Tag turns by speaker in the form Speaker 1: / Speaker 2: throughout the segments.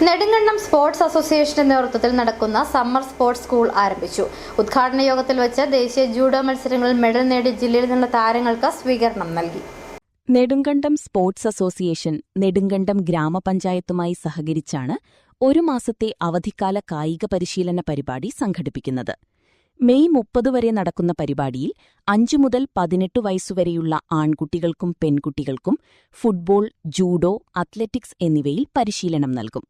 Speaker 1: Nedumkandam sports അസോസിയേഷന്റെ നേതൃത്വത്തിൽ നടക്കുന്ന സമ്മർ സ്പോർട്സ് സ്കൂൾ ആരംഭിച്ചു. ഉദ്ഘാടന യോഗത്തിൽ വെച്ച് ദേശീയ ജൂഡോ മത്സരങ്ങളിൽ മെഡൽ നേടിയ ജില്ലയിൽ നിന്നുള്ള താരങ്ങൾക്ക് സ്വീകരണം നൽകി.
Speaker 2: നെടുങ്കണ്ടം സ്പോർട്സ് അസോസിയേഷൻ നെടുങ്കണ്ടം ഗ്രാമപഞ്ചായത്തുമായി സഹകരിച്ചാണ് ഒരു മാസത്തെ അവധിക്കാല കായിക പരിശീലന പരിപാടി സംഘടിപ്പിക്കുന്നത്. മെയ് 30 വരെ നടക്കുന്ന പരിപാടിയിൽ 5 മുതൽ 18 വയസ്സുവരെയുള്ള ആൺകുട്ടികൾക്കും പെൺകുട്ടികൾക്കും ഫുട്ബോൾ, ജൂഡോ, അത്ലറ്റിക്സ് എന്നിവയിൽ പരിശീലനം നൽകും.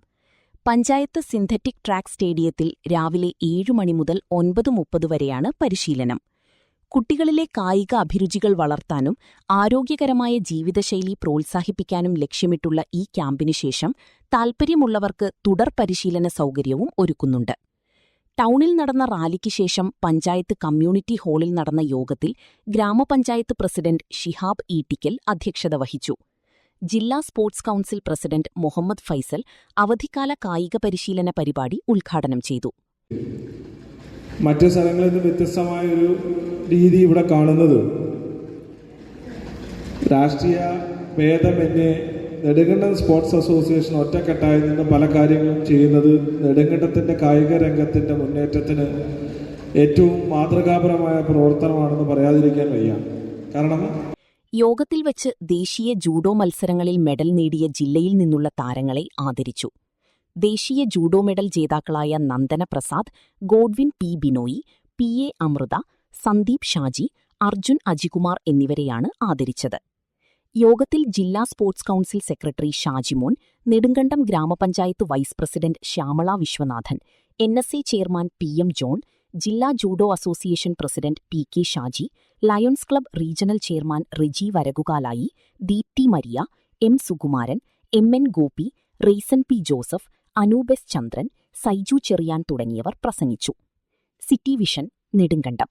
Speaker 2: പഞ്ചായത്ത് സിന്തറ്റിക് ട്രാക്ക് സ്റ്റേഡിയത്തിൽ രാവിലെ 7 മണി മുതൽ 9:30 വരെയാണ് പരിശീലനം. കുട്ടികളിലെ കായിക അഭിരുചികൾ വളർത്താനും ആരോഗ്യകരമായ ജീവിതശൈലി പ്രോത്സാഹിപ്പിക്കാനും ലക്ഷ്യമിട്ടുള്ള ഈ ക്യാമ്പിനു ശേഷം താൽപ്പര്യമുള്ളവർക്ക് തുടർ പരിശീലന സൗകര്യവും ഒരുക്കുന്നുണ്ട്. ടൗണിൽ നടന്ന റാലിക്ക് ശേഷം പഞ്ചായത്ത് കമ്മ്യൂണിറ്റി ഹാളിൽ നടന്ന യോഗത്തിൽ ഗ്രാമപഞ്ചായത്ത് പ്രസിഡന്റ് ഷിഹാബ് ഈട്ടിക്കൽ അധ്യക്ഷത വഹിച്ചു. ജില്ലാ sports council president Muhammad Faisal അവധിക്കാല കായിക പരിശീലന പരിപാടി ഉദ്ഘാടനം ചെയ്തു.
Speaker 3: മറ്റ് സ്ഥലങ്ങളിൽ നിന്ന് വ്യത്യസ്തമായൊരു രീതി ഇവിടെ കാണുന്നത് രാഷ്ട്രീയ ഭേദമന്യേ നെടുങ്കണ്ടം സ്പോർട്സ് അസോസിയേഷൻ ഒറ്റക്കെട്ടായി നിന്ന് പല കാര്യങ്ങളും ചെയ്യുന്നത് നെടുങ്കണ്ടത്തിൻ്റെ കായിക രംഗത്തിൻ്റെ മുന്നേറ്റത്തിന് ഏറ്റവും മാതൃകാപരമായ പ്രവർത്തനമാണെന്ന് പറയാതിരിക്കാൻ വയ്യ. കാരണം
Speaker 2: യോഗത്തിൽ വച്ച് ദേശീയ ജൂഡോ മത്സരങ്ങളിൽ മെഡൽ നേടിയ ജില്ലയിൽ നിന്നുള്ള താരങ്ങളെ ആദരിച്ചു. ദേശീയ ജൂഡോ മെഡൽ ജേതാക്കളായ Nandana Prasad, Godwin P Binoy, PA Amritha, Sandeep Shaji, Arjun Ajikumar എന്നിവരെയാണ് ആദരിച്ചത്. യോഗത്തിൽ ജില്ലാ sports council secretary Shajimon, Nedumkandam grama panchayat vice president Shyamala Viswanathan, NSA chairman PM John, ജില്ലാ judo association president PK Shaji, lions club regional chairman Riji Varakukalayi, Deepthi Maria, M Sukumaran, MN Gopi, Reyson P Joseph, Anoop S Chandran, Saiju Cherian തുടങ്ങിയവർ പ്രസംഗിച്ചു. City vision, Nedumkandam.